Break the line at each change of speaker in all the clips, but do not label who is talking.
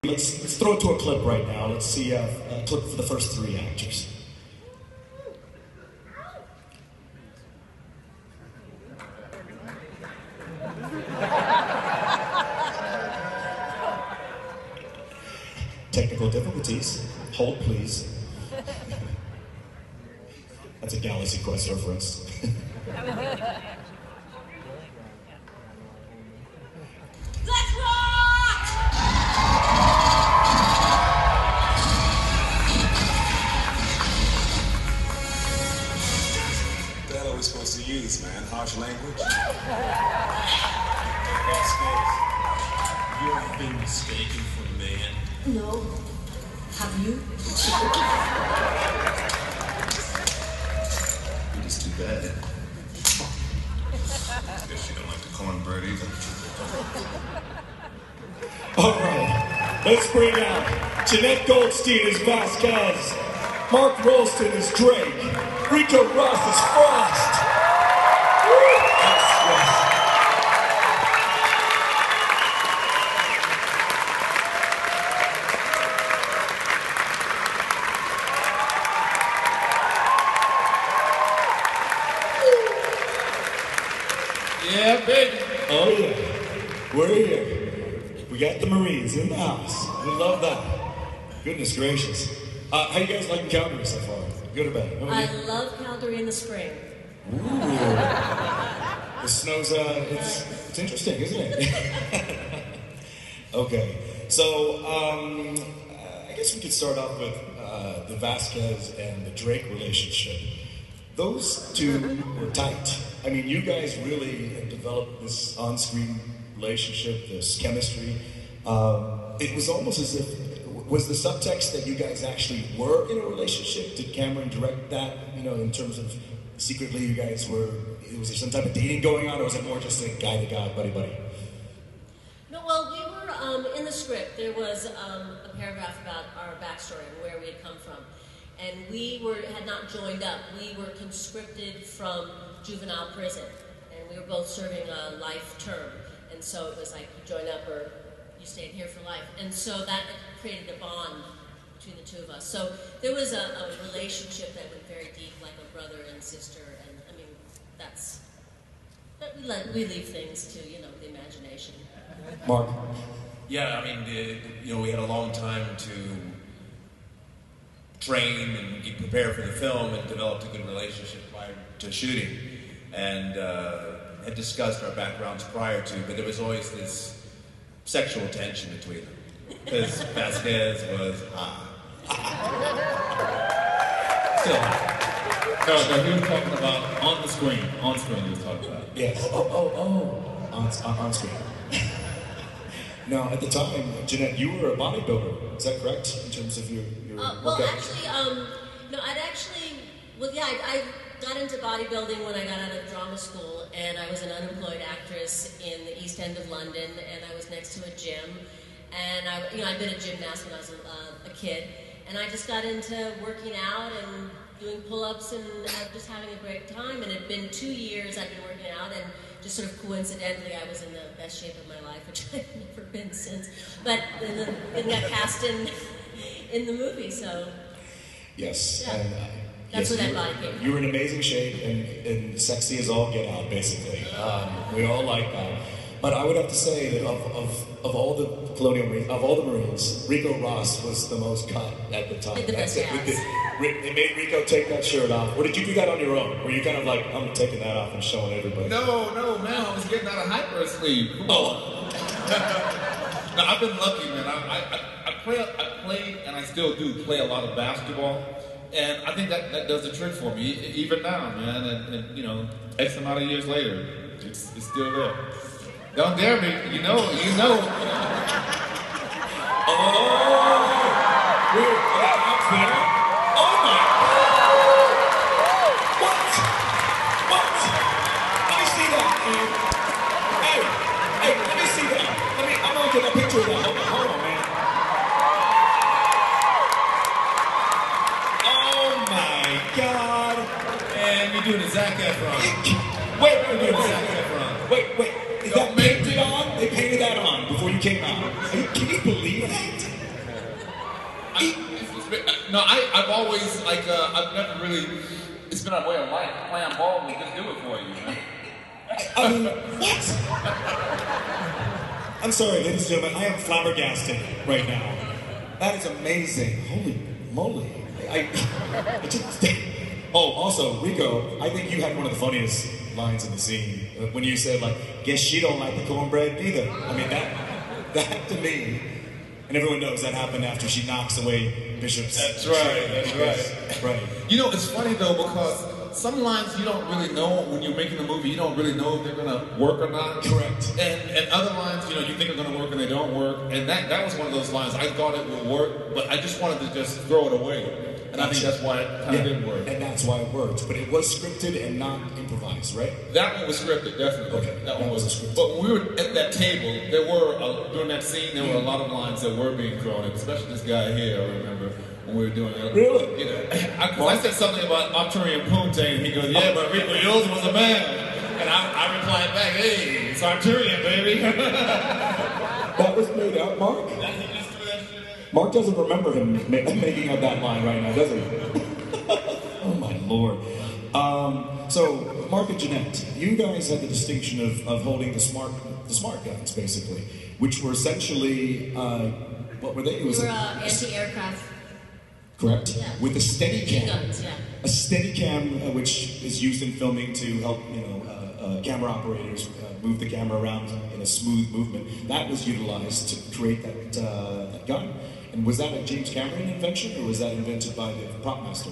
Let's throw it to a clip right now. Let's see a clip for the first three actors. Technical difficulties. Hold, please. That's a Galaxy Quest reference.
Let's rock!
What the hell are we supposed to use, man? Harsh language?
You've been mistaken for a man.
No. Have you?
You're just too bad. Guess you don't like the cornbread either.
All right, let's bring out Jenette Goldstein as Vasquez, Mark Rolston as Drake, Ricco as Frost. Yes.
Yeah, baby.
Oh yeah, we're here. We got the Marines in the house. We love that. Goodness gracious. How you guys liking Calgary so far? Good or bad?
I love Calgary in the spring.
Ooh. The snow's, it's interesting, isn't it? Okay, so I guess we could start off with the Vasquez and the Drake relationship. Those two were tight. I mean, you guys really developed this on-screen relationship, this chemistry. It was almost as if, was the subtext that you guys actually were in a relationship? Did Cameron direct that, you know, in terms of secretly you guys were, was there some type of dating going on, or was it more just a guy-to-guy, buddy-buddy?
No, well, we were, in the script, there was a paragraph about our backstory and where we had come from. And we had not joined up. We were conscripted from juvenile prison. And we were both serving a life term. And so it was like, you join up or you stay here for life. And so that created a bond between the two of us. So there was a relationship that went very deep, like a brother and sister. And I mean, but we leave things to, you know, the imagination.
Mark?
Yeah, I mean, you know, we had a long time to train and get prepared for the film and developed a good relationship prior to shooting. And had discussed our backgrounds prior to, but there was always this sexual tension between them. Because Vasquez was hot. Still hot.
No, he was talking about on the screen. On screen, he was talking about.
Yes. On screen. Now, at the time, Jenette, you were a bodybuilder. Is that correct? In terms of your
well,
workout?
actually, no, I got into bodybuilding when I got out of drama school, and I was an unemployed actress in the East End of London, and I was next to a gym, and I'd been a gymnast when I was a kid, and I just got into working out and doing pull-ups and just having a great time. And it had been 2 years I'd been working out, and just sort of coincidentally I was in the best shape of my life, which I've never been since. But then got cast in the movie, so
Yes.
yeah.
And,
That's
yes,
where that body came from.
You were in amazing shape and sexy as all get out, basically. We all like that. But I would have to say that of all the Colonial Marines, of all the Marines, Ricco Ross was the most cut at the time.
The best abs.
They made Ricco take that shirt off. Or did you do that on your own? Were you kind of like, I'm taking that off and showing everybody?
No, man, I was getting out of hyper sleep. Come on. No, I've been lucky, man. I played, and I still do play a lot of basketball. And I think that does the trick for me, even now, man. And you know, X amount of years later, it's still there. Don't dare me, you know.
Oh, weird. Oh my God! What? Let me see that, man. Hey, let me see that. I'm gonna get a picture of that. Hold on, man. Oh my God!
And you're doing a Zac Efron.
Wait. Is that painted on? They painted that on before you came out. Can you believe that?
I've always, like, I've never really, it's been a way of life. Playing ball will just do it for you, man.
I mean, what? I'm sorry, ladies and gentlemen, I am flabbergasted right now. That is amazing. Holy moly. I just... Oh, also, Ricco, I think you had one of the funniest lines in the scene when you said, like, guess she don't like the cornbread either. I mean, that to me, and everyone knows that happened after she knocks away Bishop's...
That's right.
Right.
You know, it's funny, though, because some lines you don't really know when you're making a movie, you don't really know if they're gonna work or not.
Correct.
And other lines, you know, you think are gonna work and they don't work. And that was one of those lines I thought it would work, but I just wanted to just throw it away. And I think that's why it kind of didn't work.
And that's why it worked. But it was scripted and not improvised, right?
That one was scripted, definitely.
Okay.
That one was
scripted.
But when we were at that table, there were, during that scene, there were a lot of lines that were being thrown in, especially this guy here, I remember, when we were doing it.
Really?
You know, I said something about Arturian Punte, and he goes, yeah, but Ricco, yours was a man. And I replied back, hey, it's Arturian, baby.
That was made up, Mark? Mark doesn't remember him making up that line right now, does he? Oh my lord. So, Mark and Jenette, you guys had the distinction of holding the smart guns, basically, which were essentially, what were they? It was
they were anti-aircraft.
Correct?
Yeah.
With a Steadicam.
Guns, yeah.
A Steadicam, which is used in filming to help, camera operators move the camera around in a smooth movement. That was utilized to create that gun. And was that a James Cameron invention, or was that invented by the prop master?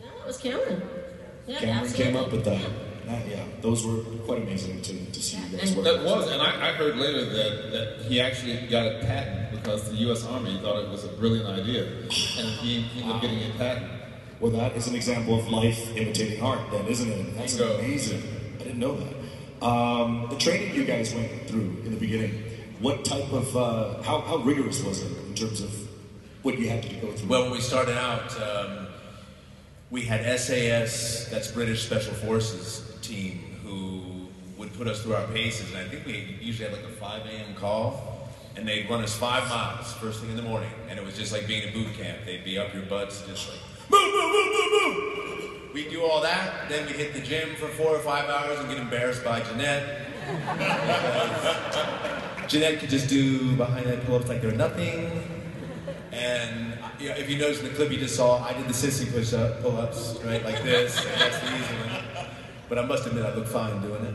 No, it was Cameron. Yeah,
Cameron
absolutely.
came up with that. Yeah, those were quite amazing to see you guys work.
That was, and I heard later that he actually got a patent because the U.S. Army thought it was a brilliant idea, and he ended up getting a patent.
Well, that is an example of life imitating art, then, isn't it? That's amazing. I didn't know that. The training you guys went through in the beginning, what type of, how rigorous was it in terms of what you had to go through?
Well, when we started out, we had SAS, that's British Special Forces team, who would put us through our paces, and I think we usually had like a 5 a.m. call, and they'd run us 5 miles first thing in the morning, and it was just like being in boot camp. They'd be up your butts, just like, move, move, move, move, move. We'd do all that, then we'd hit the gym for 4 or 5 hours and get embarrassed by Jenette. Jenette could just do behind that pull-ups like they're nothing. And if you notice in the clip you just saw, I did the sissy pull-ups, right, like this. And that's the easy one. But I must admit, I look fine doing it.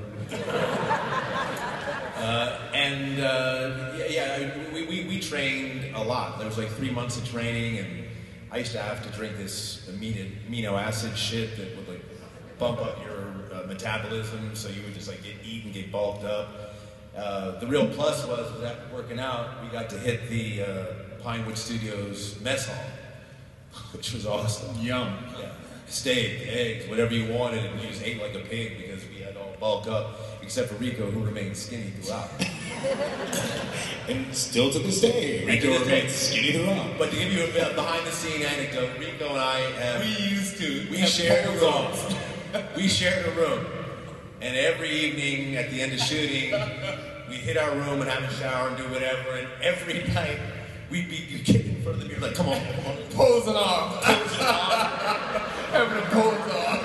We trained a lot. There was like 3 months of training, and I used to have to drink this amino acid shit that would like bump up your metabolism, so you would just like eat and get bulked up. The real plus was after working out, we got to hit the Pinewood Studios mess hall, which was awesome.
Yum.
Yeah. Steak, eggs, whatever you wanted, and we just ate like a pig because we had all bulked up, except for Ricco, who remained skinny throughout.
And still to this day, Ricco remains skinny throughout.
But to give you a behind-the-scene anecdote, Ricco and I have...
We shared a room.
We shared a room. And every evening at the end of shooting, we'd hit our room and have a shower and do whatever, and every night, we'd be kicking in front of the mirror like, come on,
Posing off. Having a pose off.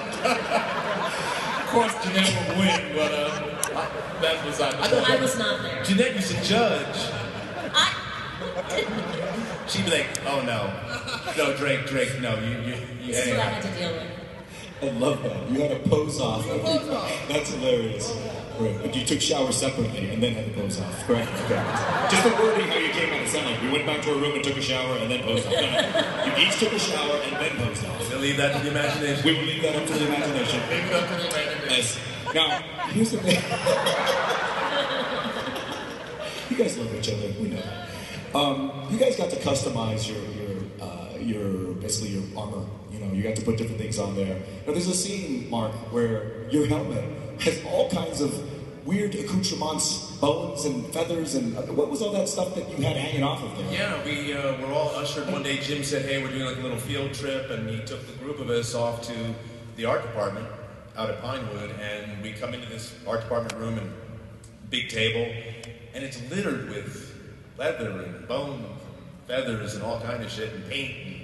Of course, Jenette would win, but that's beside the point.
I was not there.
Jenette used to judge. She'd be like, oh no, Drake, no, you
This is what I had to deal with.
I love that. You had a pose off. That's hilarious. Right. But you took showers separately and then had the pose off. Correct. Just the wording how you came out of sound like we went back to our room and took a shower and then posed off. No. You each took a shower and then posed off.
We'll leave that to the imagination.
We will leave that up to the imagination.
Leave it up to the imagination.
Yes. Now, here's the thing. You guys love each other. We know that. You guys got to customize your basically your armor. You know, you got to put different things on there. Now, there's a scene, Mark, where your helmet has all kinds of weird accoutrements, bones and feathers, and what was all that stuff that you had hanging off of there?
Yeah, we were all ushered one day. Jim said, hey, we're doing like a little field trip, and he took the group of us off to the art department out at Pinewood, and we come into this art department room and big table, and it's littered with leather and bones and feathers and all kind of shit and paint. And,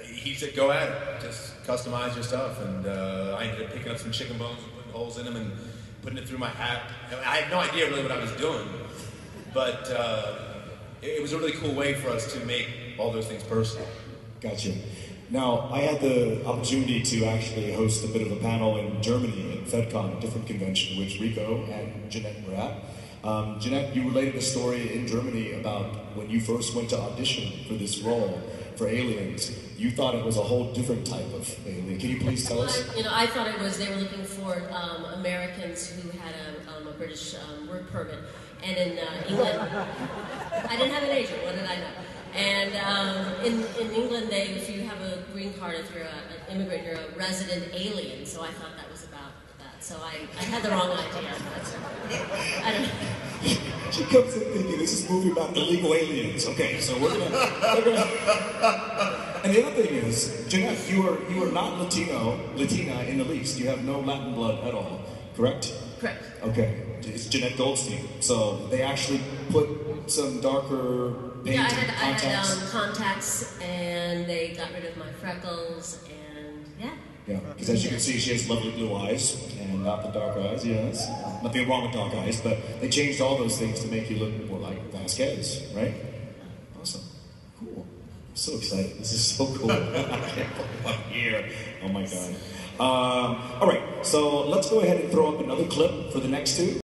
he said, go at it, just customize your stuff. And I ended up picking up some chicken bones and putting holes in them and putting it through my hat. I had no idea really what I was doing, but it was a really cool way for us to make all those things personal.
Gotcha. Now, I had the opportunity to actually host a bit of a panel in Germany at FedCon, a different convention, which Ricco and Jenette were at. Jenette, you related a story in Germany about when you first went to audition for this role for Aliens. You thought it was a whole different type of alien. Can you please tell us?
I thought it was, they were looking for Americans who had a British work permit. And in England, I didn't have an agent, what did I know? And in England, if you have a green card, if you're an immigrant, you're a resident alien. So I thought that was about that. So I had the wrong idea. I don't know.
She comes in thinking this is a movie about illegal aliens. Okay, so we're gonna. And the other thing is, Jenette, you are not Latina in the least. You have no Latin blood at all, correct?
Correct.
Okay, it's Jenette Goldstein. So they actually put some darker paint
I had contacts, and they got rid of my freckles, and yeah.
Yeah, because as you can see, she has lovely blue eyes, and not the dark eyes, yes. Nothing wrong with dark eyes, but they changed all those things to make you look more like Vasquez, right? Awesome. Cool. I'm so excited. This is so cool. I can't believe I'm here. Oh my God. All right, so let's go ahead and throw up another clip for the next two.